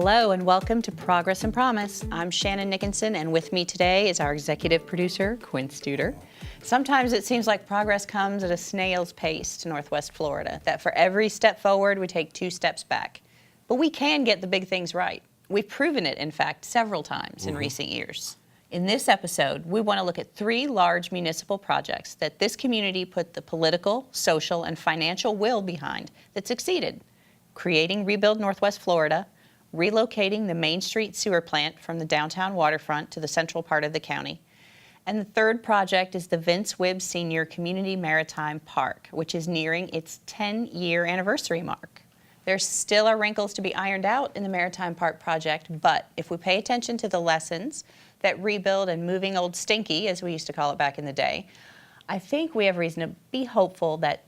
Hello and welcome to Progress and Promise. I'm Shannon Nickinson, and with me today is our executive producer, Quinn Studer. Sometimes it seems like progress comes at a snail's pace to Northwest Florida, that for every step forward, we take 2 steps back. But we can get the big things right. We've proven it, in fact, several times in recent years. In this episode, we want to look at 3 large municipal projects that this community put the political, social, and financial will behind that succeeded. Creating Rebuild Northwest Florida, relocating the Main Street sewer plant from the downtown waterfront to the central part of the county. And the third project is the Vince Wibb Senior Community Maritime Park, which is nearing its 10-year anniversary mark. There still are wrinkles to be ironed out in the Maritime Park project, but if we pay attention to the lessons that rebuild and moving old stinky, as we used to call it back in the day, I think we have reason to be hopeful that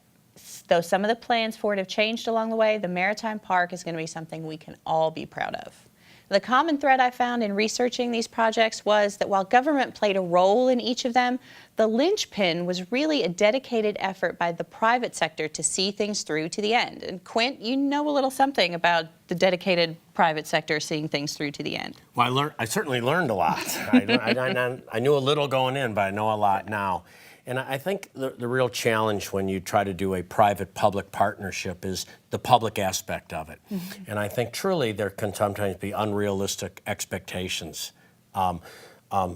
though some of the plans for it have changed along the way, the Maritime Park is going to be something we can all be proud of. The common thread I found in researching these projects was that while government played a role in each of them, the linchpin was really a dedicated effort by the private sector to see things through to the end. And Quint, you know a little something about the dedicated private sector seeing things through to the end. Well, I certainly learned a lot. I knew a little going in, but I know a lot now. And I think the real challenge when you try to do a private-public partnership is the public aspect of it. And I think truly there can sometimes be unrealistic expectations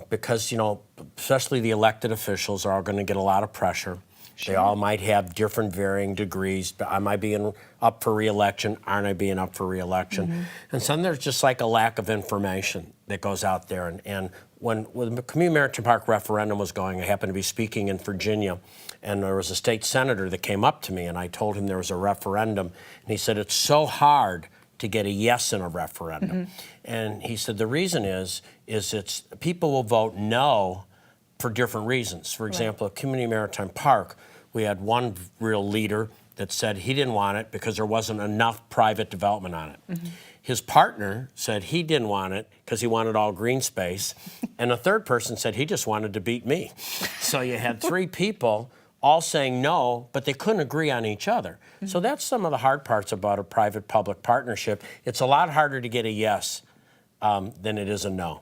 because, you know, especially the elected officials are all going to get a lot of pressure. Sure. They all might have different varying degrees. But am I being up for re-election? Aren't I being up for re-election? And some there's just like a lack of information that goes out there. And when the Community Maritime Park referendum was going, I happened to be speaking in Virginia, and there was a state senator that came up to me, and I told him there was a referendum, and he said, it's so hard to get a yes in a referendum. And he said, the reason is it's people will vote no for different reasons. For example, at Community Maritime Park, we had one real leader that said he didn't want it because there wasn't enough private development on it. His partner said he didn't want it because he wanted all green space. And a third person said he just wanted to beat me. So you had 3 people all saying no, but they couldn't agree on each other. So that's some of the hard parts about a private-public partnership. It's a lot harder to get a yes than it is a no.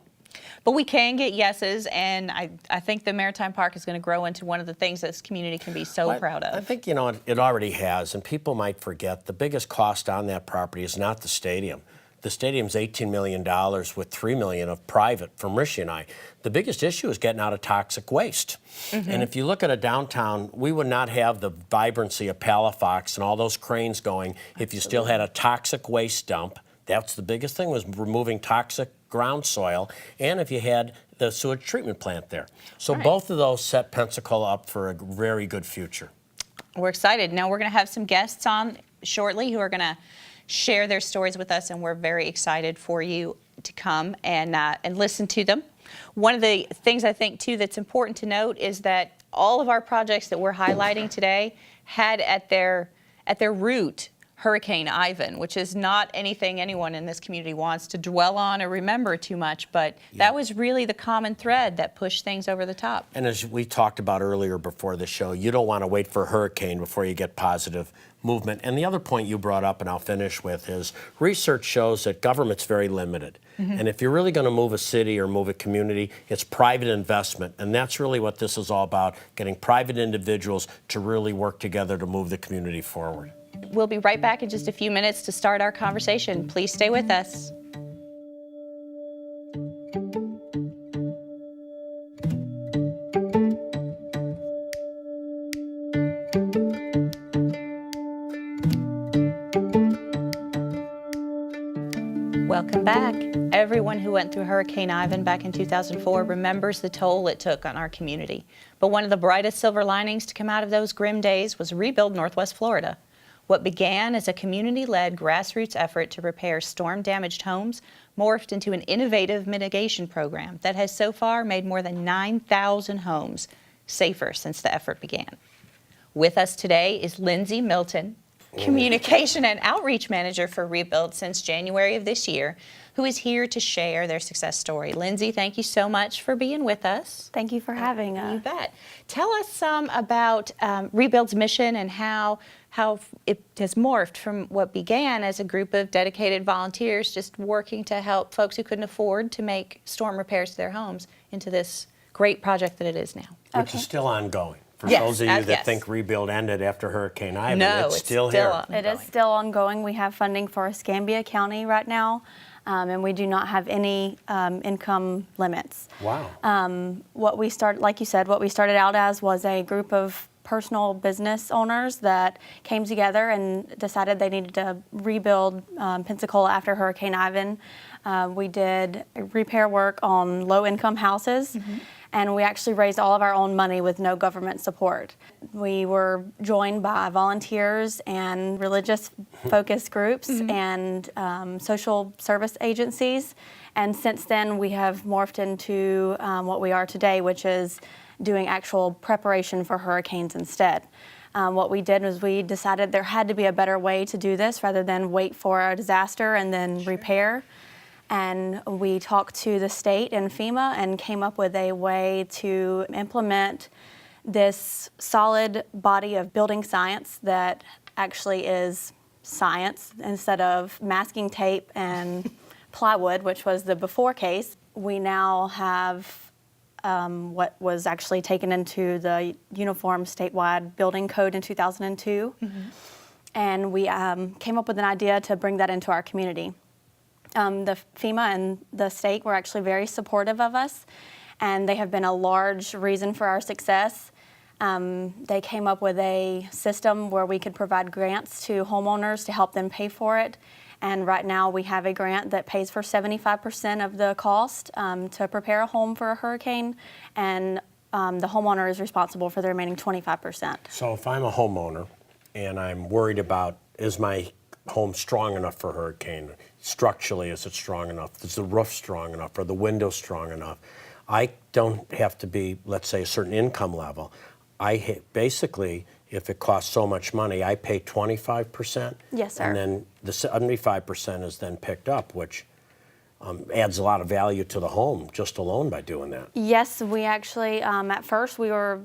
But we can get yeses, and I think the Maritime Park is going to grow into one of the things this community can be so proud of. I think, you know, it already has, and people might forget the biggest cost on that property is not the stadium. The stadium's $18 million with $3 million of private from Rishi and I. The biggest issue is getting out of toxic waste. And if you look at a downtown, we would not have the vibrancy of Palafox and all those cranes going if you still had a toxic waste dump. That's the biggest thing, was removing toxic ground soil, and if you had the sewage treatment plant there. So both of those set Pensacola up for a very good future. We're excited. Now we're going to have some guests on shortly who are going to share their stories with us, and we're very excited for you to come and listen to them. One of the things I think, too, that's important to note is that all of our projects that we're highlighting today had at their root Hurricane Ivan, which is not anything anyone in this community wants to dwell on or remember too much, but that was really the common thread that pushed things over the top. And as we talked about earlier before the show, you don't want to wait for a hurricane before you get positive movement. And the other point you brought up, and I'll finish with, is research shows that government's very limited. And if you're really going to move a city or move a community, it's private investment. And that's really what this is all about, getting private individuals to really work together to move the community forward. We'll be right back in just a few minutes to start our conversation. Please stay with us. Welcome back. Everyone who went through Hurricane Ivan back in 2004 remembers the toll it took on our community. But one of the brightest silver linings to come out of those grim days was Rebuild Northwest Florida. What began as a community-led grassroots effort to repair storm-damaged homes morphed into an innovative mitigation program that has so far made more than 9,000 homes safer since the effort began. With us today is Lindsay Milton, Communication and Outreach Manager for Rebuild since January of this year, who is here to share their success story. Lindsay, thank you so much for being with us. Thank you for having us. You bet. Tell us some about Rebuild's mission and how it has morphed from what began as a group of dedicated volunteers just working to help folks who couldn't afford to make storm repairs to their homes into this great project that it is now. Which is still ongoing. For Yes, those of you that yes. think Rebuild ended after Hurricane Ivan, No, it's still here. It is still ongoing. We have funding for Escambia County right now, and we do not have any income limits. Wow. What we started, like you said, what we started out as was a group of personal business owners that came together and decided they needed to rebuild Pensacola after Hurricane Ivan. We did repair work on low-income houses. And we actually raised all of our own money with no government support. We were joined by volunteers and religious focus groups and social service agencies. And since then, we have morphed into what we are today, which is doing actual preparation for hurricanes instead. What we did was we decided there had to be a better way to do this rather than wait for a disaster and then repair. And we talked to the state and FEMA and came up with a way to implement this solid body of building science that actually is science instead of masking tape and plywood, which was the before case. We now have what was actually taken into the Uniform Statewide Building Code in 2002. And we came up with an idea to bring that into our community. The FEMA and the state were actually very supportive of us, and they have been a large reason for our success. They came up with a system where we could provide grants to homeowners to help them pay for it. And right now we have a grant that pays for 75% of the cost to prepare a home for a hurricane, and the homeowner is responsible for the remaining 25%. So if I'm a homeowner and I'm worried about, is my home strong enough for a hurricane? Structurally, is it strong enough? Is the roof strong enough? Are the windows strong enough? I don't have to be, let's say, a certain income level. Basically, if it costs so much money, I pay 25%. Yes, sir. And then the 75% is then picked up, which adds a lot of value to the home just alone by doing that. Yes, we actually, at first we were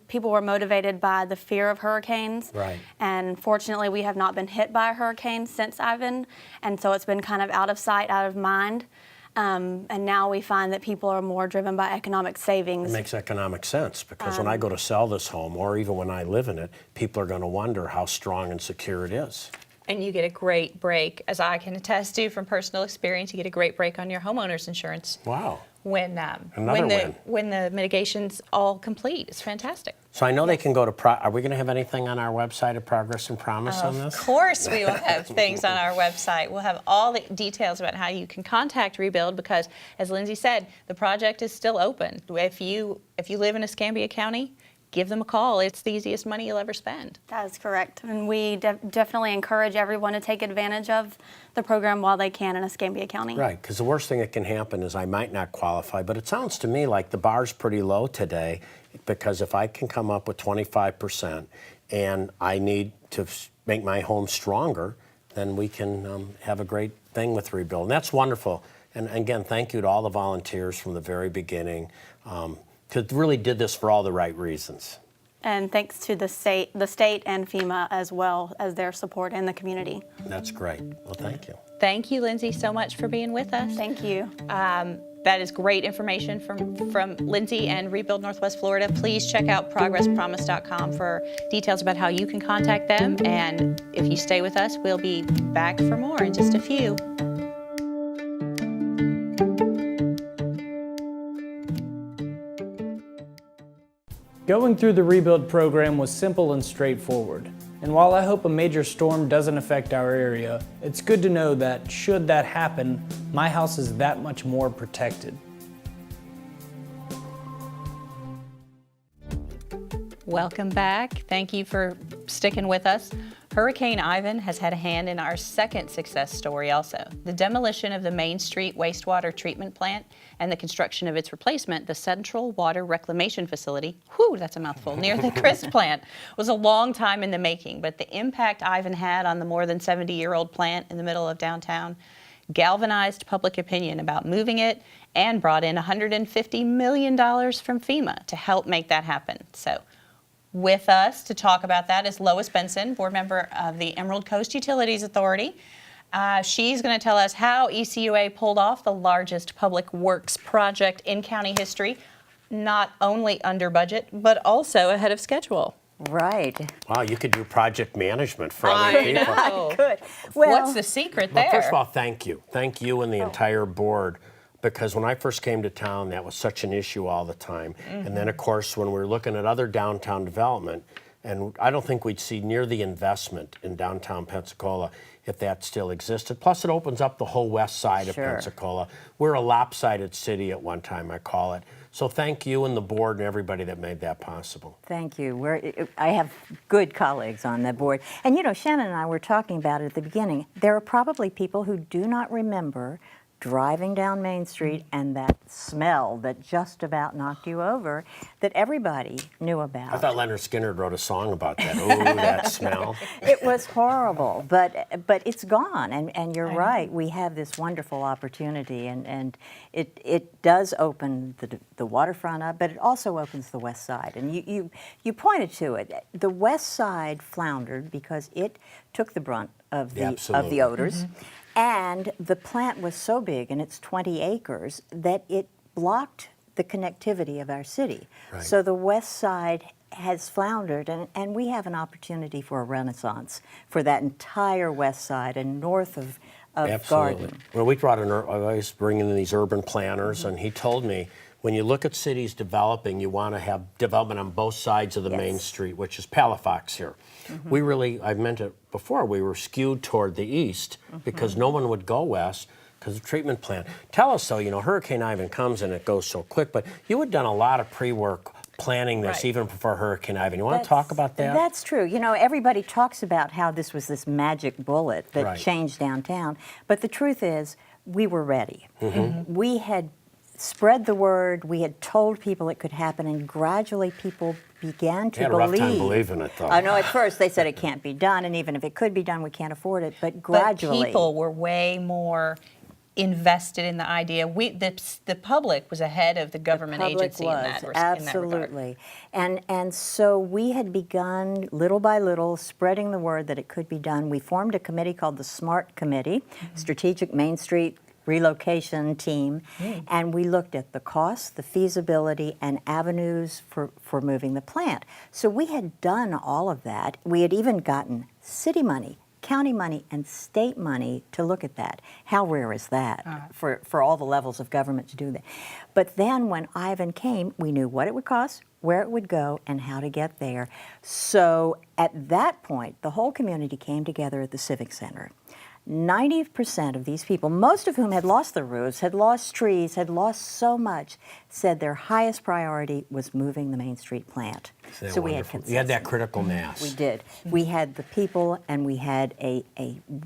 people were motivated by the fear of hurricanes. Right. And fortunately we have not been hit by a hurricane since Ivan, and so it's been kind of out of sight, out of mind. And now we find that people are more driven by economic savings. It makes economic sense because when I go to sell this home, or even when I live in it, people are going to wonder how strong and secure it is. And you get a great break, as I can attest to from personal experience, you get a great break on your homeowner's insurance. Wow. When the mitigation's all complete. It's fantastic. So I know they can go to, are we going to have anything on our website at Progress and Promise on this? Of course we will have things on our website. We'll have all the details about how you can contact Rebuild because, as Lindsay said, the project is still open. If you live in Escambia County, give them a call. It's the easiest money you'll ever spend. That is correct. And we definitely encourage everyone to take advantage of the program while they can in Escambia County. Right, because the worst thing that can happen is I might not qualify, but it sounds to me like the bar's pretty low today because if I can come up with 25% and I need to make my home stronger, then we can have a great thing with Rebuild. And that's wonderful. And again, thank you to all the volunteers from the very beginning. Because really did this for all the right reasons. And thanks to the state and FEMA as well as their support in the community. That's great. Well, thank you. Thank you, Lindsay, so much for being with us. Thank you. That is great information from Lindsay and Rebuild Northwest Florida. Please check out progresspromise.com for details about how you can contact them. And if you stay with us, we'll be back for more in just a few. Going through the Rebuild program was simple and straightforward. And while I hope a major storm doesn't affect our area, it's good to know that should that happen, my house is that much more protected. Welcome back. Thank you for sticking with us. Hurricane Ivan has had a hand in our second success story also. The demolition of the Main Street wastewater treatment plant and the construction of its replacement, the Central Water Reclamation Facility, whew, that's a mouthful, near the Crist plant, was a long time in the making, but the impact Ivan had on the more than 70-year-old plant in the middle of downtown galvanized public opinion about moving it and brought in $150 million from FEMA to help make that happen. So, with us to talk about that is Lois Benson, board member of the Emerald Coast Utilities Authority. She's going to tell us how ECUA pulled off the largest public works project in county history, not only under budget, but also ahead of schedule. Right. Wow, you could do project management for other people. know. Good. What's the secret there? Well, first of all, thank you. Thank you and the entire board, because when I first came to town, that was such an issue all the time. And then, of course, when we were looking at other downtown development, and I don't think we'd see near the investment in downtown Pensacola if that still existed. Plus, it opens up the whole west side of Pensacola. We're a lopsided city at one time, I call it. So thank you and the board and everybody that made that possible. Thank you. I have good colleagues on the board. And you know, Shannon and I were talking about it at the beginning. There are probably people who do not remember driving down Main Street and that smell that just about knocked you over that everybody knew about. I thought Leonard Skinner wrote a song about that. Ooh, that smell. It was horrible, but it's gone, and you're right. We have this wonderful opportunity, and it does open the waterfront up, but it also opens the west side. And you pointed to it. The west side floundered because it took the brunt of the odors. And the plant was so big, and it's 20 acres, that it blocked the connectivity of our city. Right. So the west side has floundered, and we have an opportunity for a renaissance for that entire west side and north of Garden. Well, we brought in, I always bring in these urban planners, and he told me, when you look at cities developing, you want to have development on both sides of the main street, which is Palafox here. We really, I've meant it before, we were skewed toward the east because no one would go west because of the treatment plant. Tell us, though, you know, Hurricane Ivan comes and it goes so quick, but you had done a lot of pre-work planning this even before Hurricane Ivan. You want to talk about that? That's true. You know, everybody talks about how this was this magic bullet that changed downtown, but the truth is we were ready. We had spread the word, we had told people it could happen, and gradually people began to believe. Had a rough time believing it, though. I know at first they said it can't be done, and even if it could be done, we can't afford it, but gradually. But people were way more invested in the idea. The public was ahead of the government agency in that regard. Absolutely. And so we had begun little by little spreading the word that it could be done. We formed a committee called the SMART Committee, Strategic Main Street Relocation Team, and we looked at the cost, the feasibility, and avenues for moving the plant. So we had done all of that. We had even gotten city money, county money, and state money to look at that. How rare is that for all the levels of government to do that? But then when Ivan came, we knew what it would cost, where it would go, and how to get there. So at that point, the whole community came together at the Civic Center. 90% of these people, most of whom had lost their roofs, had lost trees, had lost so much, said their highest priority was moving the Main Street plant. So we had consensus. You had that critical mass. We did. We had the people, and we had a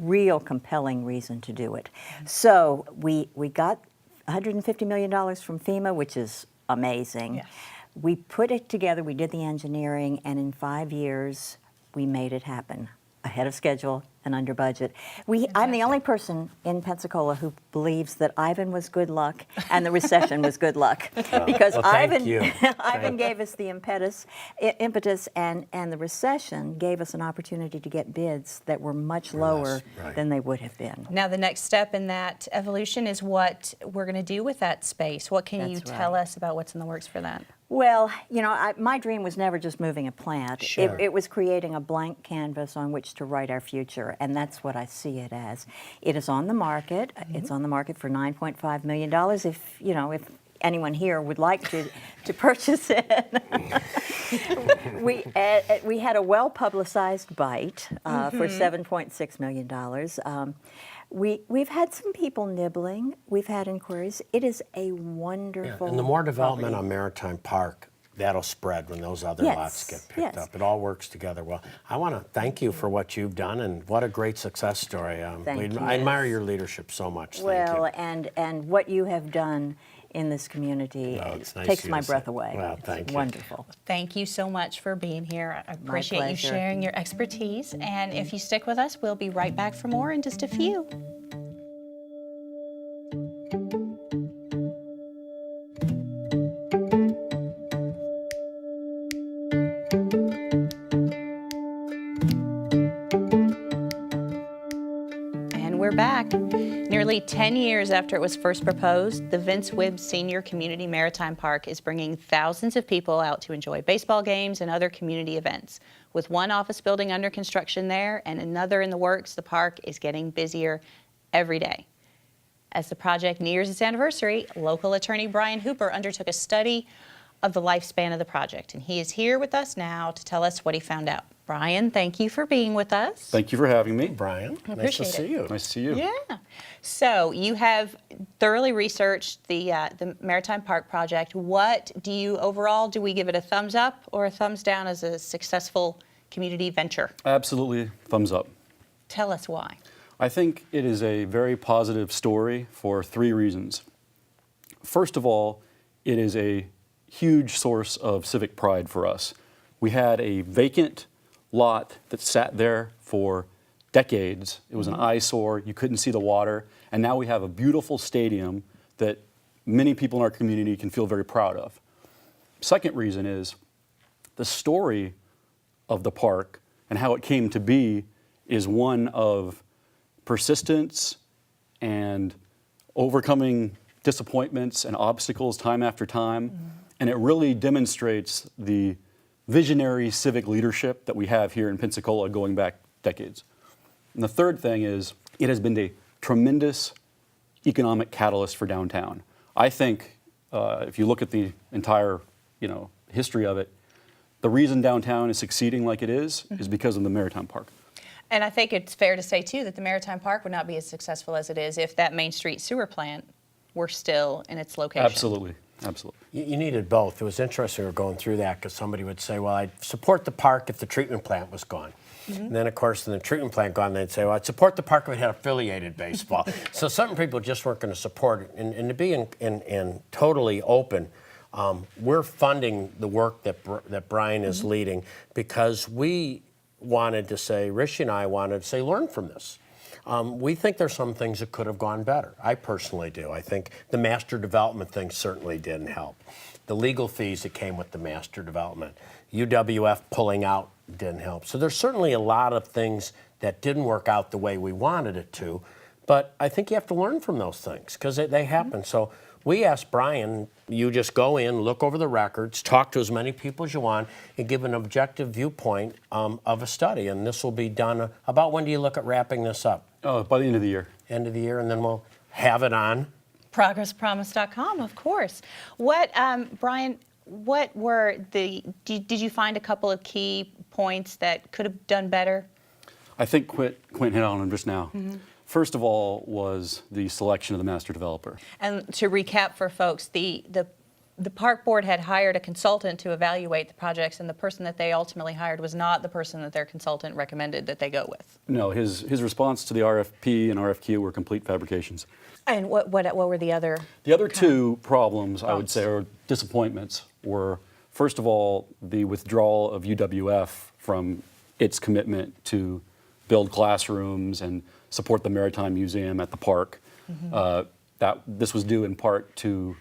real compelling reason to do it. So we got $150 million from FEMA, which is amazing. Yes. We put it together, we did the engineering, and in 5 years, we made it happen. Ahead of schedule and under budget. I'm the only person in Pensacola who believes that Ivan was good luck and the recession was good luck. Because Ivan gave us the impetus, and the recession gave us an opportunity to get bids that were much lower than they would have been. Now the next step in that evolution is what we're going to do with that space. What can you tell us about what's in the works for that? Well, you know, my dream was never just moving a plant. Sure. It was creating a blank canvas on which to write our future, and that's what I see it as. It is on the market. It's on the market for $9.5 million. If anyone here would like to purchase it. We had a well-publicized bite for $7.6 million. We've had some people nibbling. We've had inquiries. It is a wonderful and the more development property. on Maritime Park, that'll spread when those other Yes, lots get picked yes. up. It all works together well. I want to thank you for what you've done, and what a great success story. Thank you. I admire your leadership so much. Well, Thank you. and what you have done in this community Oh, it's nice takes of you my to breath say. away. Well, It's thank you. wonderful. Thank you so much for being here. I appreciate you pleasure. sharing your expertise. And if you stick with us, we'll be right back for more in just a few. And we're back. Nearly 10 years after it was first proposed, the Vince Wibb Senior Community Maritime Park is bringing thousands of people out to enjoy baseball games and other community events. With one office building under construction there and another in the works, the park is getting busier every day. As the project nears its anniversary, local attorney Brian Hooper undertook a study of the lifespan of the project, and he is here with us now to tell us what he found out. Brian, thank you for being with us. Thank you for having me. Brian, nice to appreciate see it. you. Nice to see you. Yeah. So you have thoroughly researched the Maritime Park project. What do you overall, do we give it a thumbs up or a thumbs down as a successful community venture? Absolutely, thumbs up. Tell us why. I think it is a very positive story for 3 reasons. First of all, it is a huge source of civic pride for us. We had a vacant lot that sat there for decades. It was an eyesore. You couldn't see the water. And now we have a beautiful stadium that many people in our community can feel very proud of. Second reason is the story of the park and how it came to be is one of persistence and overcoming disappointments and obstacles time after time. And it really demonstrates the visionary civic leadership that we have here in Pensacola going back decades. And the third thing is it has been a tremendous economic catalyst for downtown. I think if you look at the entire history of it, the reason downtown is succeeding like it is because of the Maritime Park. And I think it's fair to say, too, that the Maritime Park would not be as successful as it is if that Main Street sewer plant were still in its location. Absolutely, absolutely. You needed both. It was interesting we were going through that because somebody would say, well, I'd support the park if the treatment plant was gone. And then, of course, when the treatment plant gone, they'd say, well, I'd support the park if it had affiliated baseball. So certain people just weren't going to support it. And to be in totally open, we're funding the work that Brian is leading because we wanted to say, Rishi and I wanted to say, learn from this. We think there's some things that could have gone better. I personally do. I think the master development thing certainly didn't help. The legal fees that came with the master development, UWF pulling out didn't help. So there's certainly a lot of things that didn't work out the way we wanted it to, but I think you have to learn from those things because they happen. So we asked Brian, you just go in, look over the records, talk to as many people as you want, and give an objective viewpoint of a study. And this will be done, about when do you look at wrapping this up? By the end of the year. End of the year, and then we'll have it on. ProgressPromise.com, of course. What, Brian, what were did you find a couple of key points that could have done better? I think Quint hit on them just now. First of all was the selection of the master developer. And to recap for folks, the park board had hired a consultant to evaluate the projects, and the person that they ultimately hired was not the person that their consultant recommended that they go with. No, his response to the RFP and RFQ were complete fabrications. And what were the other? The other two problems, I would say, or disappointments, were, first of all, the withdrawal of UWF from its commitment to build classrooms and support the Maritime Museum at the park. This was due in part to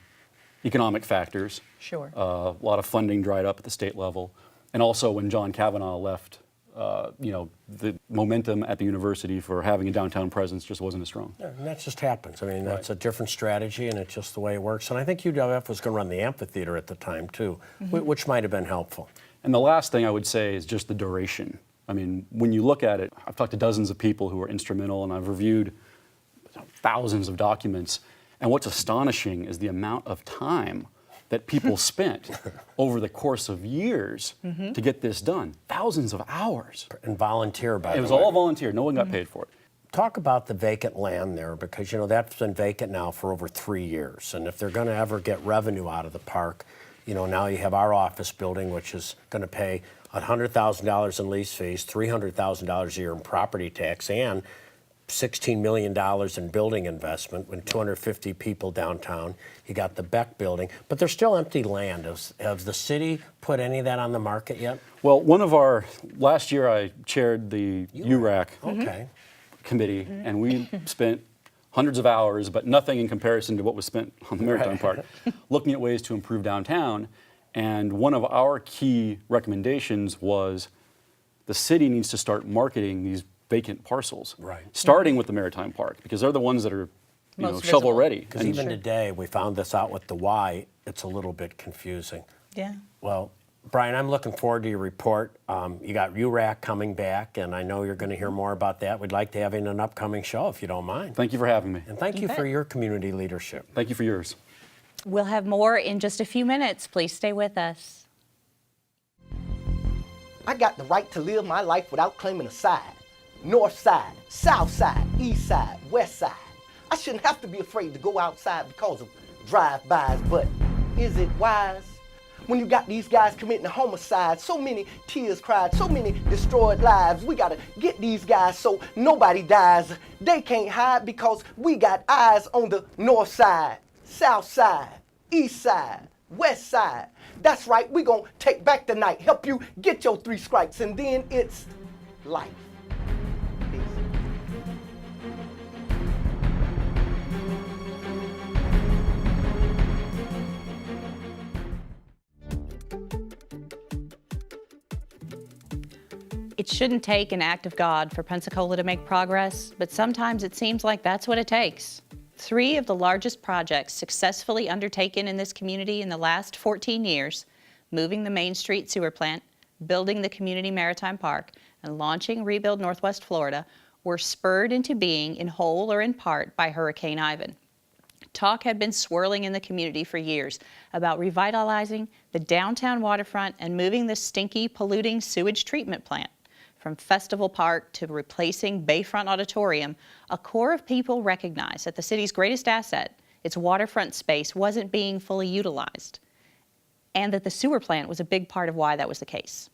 economic factors. Sure. A lot of funding dried up at the state level. And also when John Kavanaugh left, the momentum at the university for having a downtown presence just wasn't as strong. Yeah, and that just happens. I mean, that's a different strategy, and it's just the way it works. And I think UWF was going to run the amphitheater at the time, too, which might have been helpful. And the last thing I would say is just the duration. I mean, when you look at it, I've talked to dozens of people who are instrumental, and I've reviewed thousands of documents. And what's astonishing is the amount of time that people spent over the course of years to get this done. Thousands of hours. And volunteer, by the way. It was all volunteer. No one got paid for it. Talk about the vacant land there, because, that's been vacant now for over 3 years. And if they're going to ever get revenue out of the park, You know, now you have our office building, which is going to pay $100,000 in lease fees, $300,000 a year in property tax, and $16 million in building investment with 250 people downtown. You got the Beck building, but there's still empty land. Has the city put any of that on the market yet? Well, last year I chaired the URAC Okay. committee, and we spent hundreds of hours, but nothing in comparison to what was spent on the Maritime Park, looking at ways to improve downtown. And one of our key recommendations was the city needs to start marketing these vacant parcels, starting with the Maritime Park, because they're the ones that are shovel ready. Because even today, we found this out with the Y, it's a little bit confusing. Yeah. Well, Brian, I'm looking forward to your report. You got URAC coming back, and I know you're going to hear more about that. We'd like to have you in an upcoming show, if you don't mind. Thank you for having me. And thank you for your community leadership. Thank you for yours. We'll have more in just a few minutes. Please stay with us. I got the right to live my life without claiming a side. North side, south side, east side, west side. I shouldn't have to be afraid to go outside because of drive-bys, but is it wise? When you got these guys committing homicide, so many tears cried, so many destroyed lives. We gotta get these guys so nobody dies. They can't hide because we got eyes on the north side, south side, east side, west side. That's right, we gonna take back the night, help you get your 3 strikes, and then it's life. Peace. It shouldn't take an act of God for Pensacola to make progress, but sometimes it seems like that's what it takes. 3 of the largest projects successfully undertaken in this community in the last 14 years, moving the Main Street sewer plant, building the community Maritime Park, and launching Rebuild Northwest Florida, were spurred into being in whole or in part by Hurricane Ivan. Talk had been swirling in the community for years about revitalizing the downtown waterfront and moving the stinky, polluting sewage treatment plant. From Festival Park to replacing Bayfront Auditorium, a core of people recognized that the city's greatest asset, its waterfront space, wasn't being fully utilized, and that the sewer plant was a big part of why that was the case.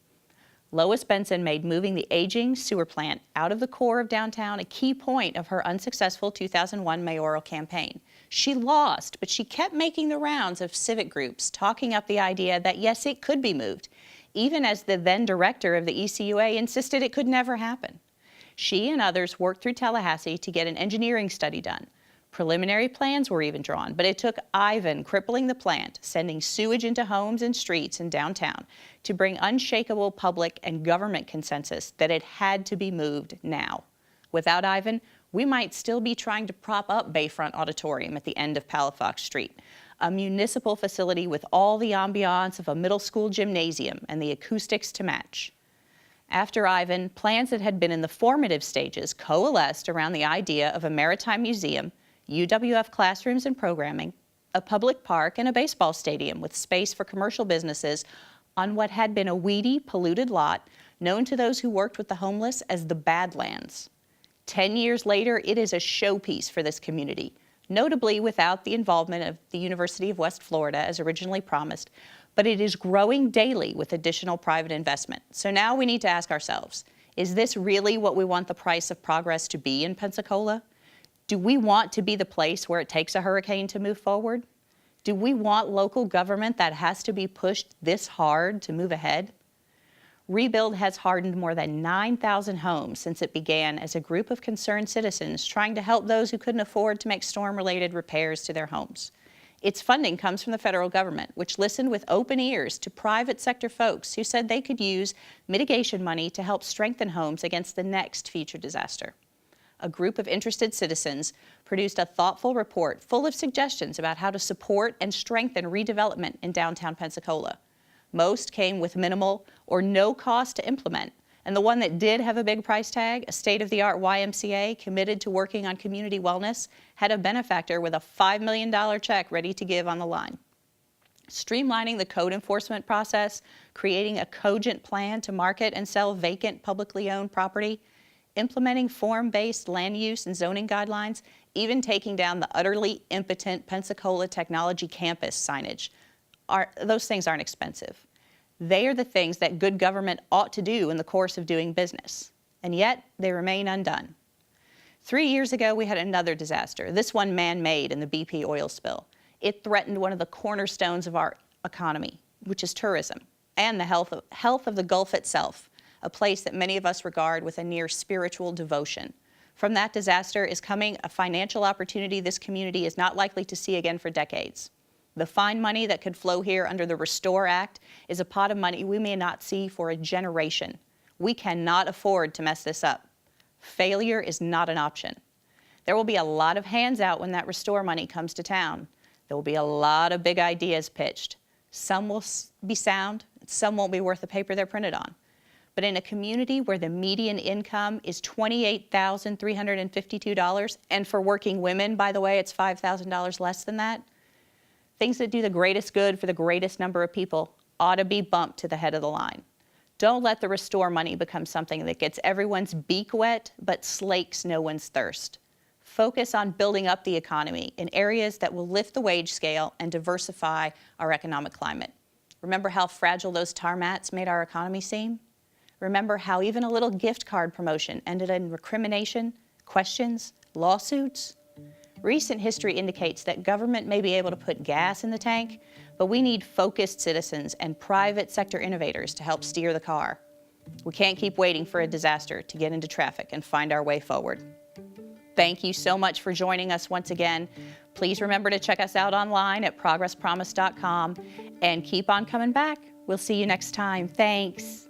Lois Benson made moving the aging sewer plant out of the core of downtown a key point of her unsuccessful 2001 mayoral campaign. She lost, but she kept making the rounds of civic groups, talking up the idea that yes, it could be moved, even as the then director of the ECUA insisted it could never happen. She and others worked through Tallahassee to get an engineering study done. Preliminary plans were even drawn, but it took Ivan crippling the plant, sending sewage into homes and streets in downtown, to bring unshakable public and government consensus that it had to be moved now. Without Ivan, we might still be trying to prop up Bayfront Auditorium at the end of Palafox Street, a municipal facility with all the ambiance of a middle school gymnasium and the acoustics to match. After Ivan, plans that had been in the formative stages coalesced around the idea of a maritime museum, UWF classrooms and programming, a public park, and a baseball stadium with space for commercial businesses on what had been a weedy, polluted lot known to those who worked with the homeless as the Badlands. 10 years later, it is a showpiece for this community, notably without the involvement of the University of West Florida as originally promised, but it is growing daily with additional private investment. So now we need to ask ourselves, is this really what we want the price of progress to be in Pensacola? Do we want to be the place where it takes a hurricane to move forward? Do we want local government that has to be pushed this hard to move ahead? Rebuild has hardened more than 9,000 homes since it began as a group of concerned citizens trying to help those who couldn't afford to make storm-related repairs to their homes. Its funding comes from the federal government, which listened with open ears to private sector folks who said they could use mitigation money to help strengthen homes against the next future disaster. A group of interested citizens produced a thoughtful report full of suggestions about how to support and strengthen redevelopment in downtown Pensacola. Most came with minimal or no cost to implement, and the one that did have a big price tag, a state-of-the-art YMCA committed to working on community wellness, had a benefactor with a $5 million check ready to give on the line. Streamlining the code enforcement process, creating a cogent plan to market and sell vacant publicly owned property, implementing form-based land use and zoning guidelines, even taking down the utterly impotent Pensacola Technology Campus signage. those things aren't expensive. They are the things that good government ought to do in the course of doing business, and yet they remain undone. 3 years ago, we had another disaster, this one man-made in the BP oil spill. It threatened one of the cornerstones of our economy, which is tourism, and the health of the Gulf itself, a place that many of us regard with a near spiritual devotion. From that disaster is coming a financial opportunity this community is not likely to see again for decades. The fine money that could flow here under the Restore Act is a pot of money we may not see for a generation. We cannot afford to mess this up. Failure is not an option. There will be a lot of hands out when that Restore money comes to town. There will be a lot of big ideas pitched. Some will be sound, some won't be worth the paper they're printed on. But in a community where the median income is $28,352, and for working women, by the way, it's $5,000 less than that, things that do the greatest good for the greatest number of people ought to be bumped to the head of the line. Don't let the Restore money become something that gets everyone's beak wet but slakes no one's thirst. Focus on building up the economy in areas that will lift the wage scale and diversify our economic climate. Remember how fragile those tar mats made our economy seem? Remember how even a little gift card promotion ended in recrimination, questions, lawsuits? Recent history indicates that government may be able to put gas in the tank, but we need focused citizens and private sector innovators to help steer the car. We can't keep waiting for a disaster to get into traffic and find our way forward. Thank you so much for joining us once again. Please remember to check us out online at progresspromise.com and keep on coming back. We'll see you next time. Thanks.